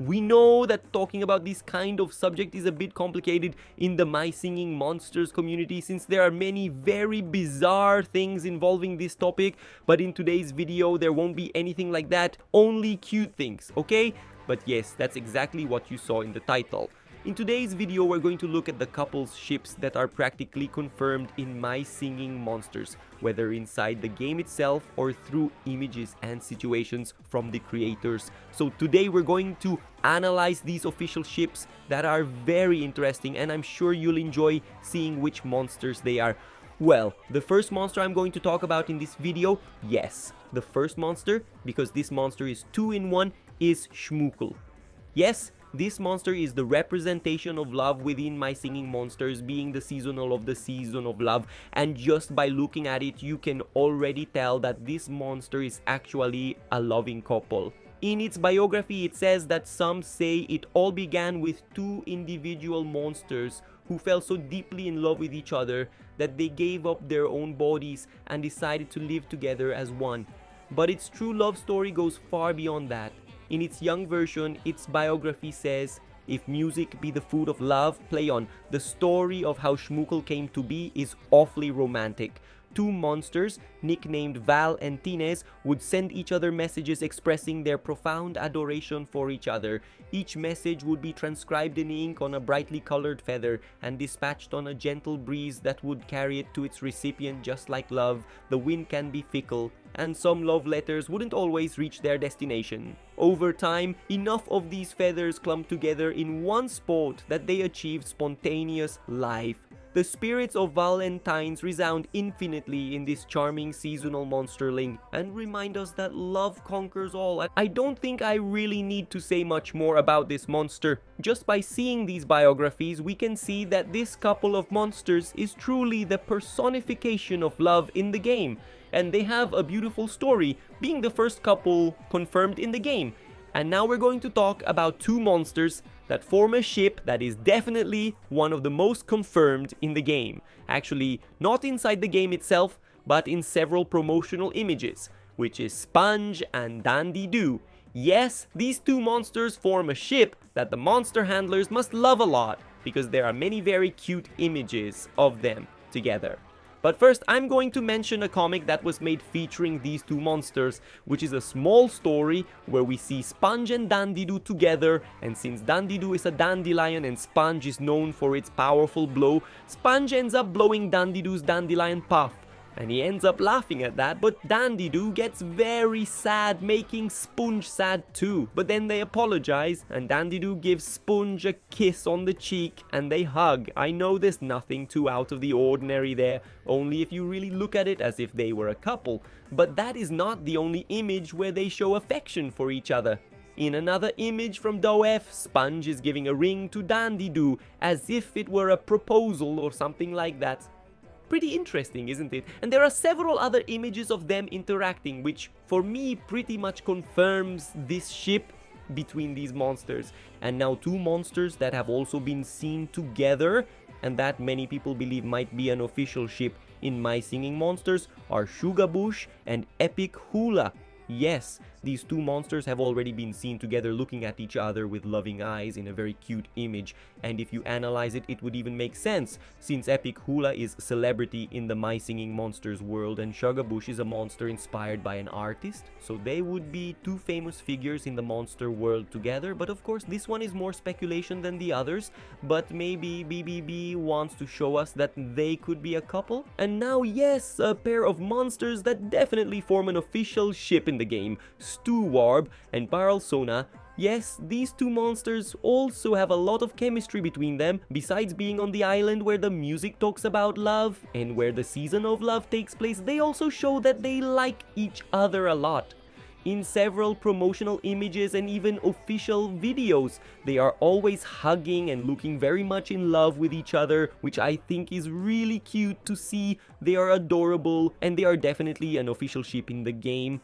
We know that talking about this kind of subject is a bit complicated in the My Singing Monsters community, since there are many very bizarre things involving this topic, but in today's video there won't be anything like that, only cute things, okay? But yes, that's exactly what you saw in the title. In today's video, we're going to look at the couple's ships that are practically confirmed in My Singing Monsters, whether inside the game itself or through images and situations from the creators. So today we're going to analyze these official ships that are very interesting, and I'm sure you'll enjoy seeing which monsters they are. Well, the first monster I'm going to talk about in this video, yes, the first monster, because this monster is 2-in-1, is Shmookle. Yes, this monster is the representation of love within My Singing Monsters, being the seasonal of the season of love, and just by looking at it you can already tell that this monster is actually a loving couple. In its biography it says that some say it all began with two individual monsters who fell so deeply in love with each other that they gave up their own bodies and decided to live together as one. But its true love story goes far beyond that. In its young version, its biography says, "If music be the food of love, play on. The story of how Shmookle came to be is awfully romantic." Two monsters, nicknamed Val and Tinez, would send each other messages expressing their profound adoration for each other. Each message would be transcribed in ink on a brightly colored feather and dispatched on a gentle breeze that would carry it to its recipient. Just like love, the wind can be fickle, and some love letters wouldn't always reach their destination. Over time, enough of these feathers clumped together in one spot that they achieved spontaneous life. The spirits of Valentines resound infinitely in this charming seasonal monsterling and remind us that love conquers all. I don't think I really need to say much more about this monster. Just by seeing these biographies, we can see that this couple of monsters is truly the personification of love in the game, and they have a beautiful story, being the first couple confirmed in the game. And now we're going to talk about two monsters that form a ship that is definitely one of the most confirmed in the game. Actually, not inside the game itself, but in several promotional images, which is Sponge and Dandy Doo. Yes, these two monsters form a ship that the monster handlers must love a lot, because there are many very cute images of them together. But first, I'm going to mention a comic that was made featuring these two monsters, which is a small story where we see Sponge and Dandy Doo together, and since Dandy Doo is a dandelion and Sponge is known for its powerful blow, Sponge ends up blowing Dandy Doo's dandelion puff. And he ends up laughing at that, but Dandy Doo gets very sad, making Sponge sad too. But then they apologize, and Dandy Doo gives Sponge a kiss on the cheek, and they hug. I know there's nothing too out of the ordinary there, only if you really look at it as if they were a couple. But that is not the only image where they show affection for each other. In another image from DOF, Sponge is giving a ring to Dandy Doo, as if it were a proposal or something like that. Pretty interesting, isn't it? And there are several other images of them interacting, which for me pretty much confirms this ship between these monsters. And now two monsters that have also been seen together, and that many people believe might be an official ship in My Singing Monsters, are Sugabush and Epic Hula. Yes, these two monsters have already been seen together looking at each other with loving eyes in a very cute image, and if you analyze it, it would even make sense, since Epic Hula is a celebrity in the My Singing Monsters world and Sugabush is a monster inspired by an artist, so they would be two famous figures in the monster world together. But of course this one is more speculation than the others, but maybe BBB wants to show us that they could be a couple. And now, yes, a pair of monsters that definitely form an official ship in the game, Stuwarb and Baralsona. Yes, these two monsters also have a lot of chemistry between them. Besides being on the island where the music talks about love and where the season of love takes place, they also show that they like each other a lot. In several promotional images and even official videos, they are always hugging and looking very much in love with each other, which I think is really cute to see. They are adorable and they are definitely an official ship in the game.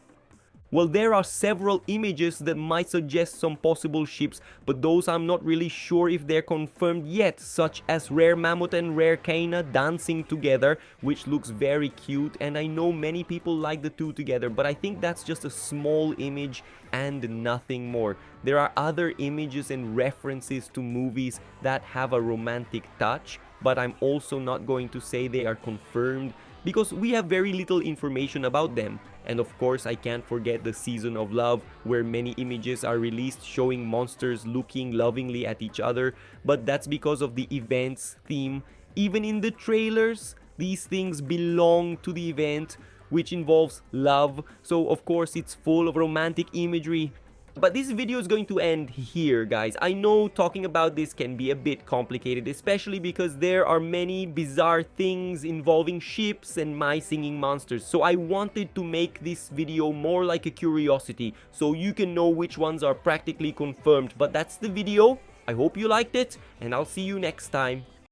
Well, there are several images that might suggest some possible ships, but those I'm not really sure if they're confirmed yet, such as Rare Mammoth and Rare Kaina dancing together, which looks very cute, and I know many people like the two together, but I think that's just a small image and nothing more. There are other images and references to movies that have a romantic touch, but I'm also not going to say they are confirmed because we have very little information about them. And of course, I can't forget the Season of Love, where many images are released showing monsters looking lovingly at each other, but that's because of the event's theme. Even in the trailers, these things belong to the event, which involves love, so of course it's full of romantic imagery. But this video is going to end here, guys. I know talking about this can be a bit complicated, especially because there are many bizarre things involving ships and my singing monsters. So I wanted to make this video more like a curiosity, so you can know which ones are practically confirmed. But that's the video. I hope you liked it, and I'll see you next time.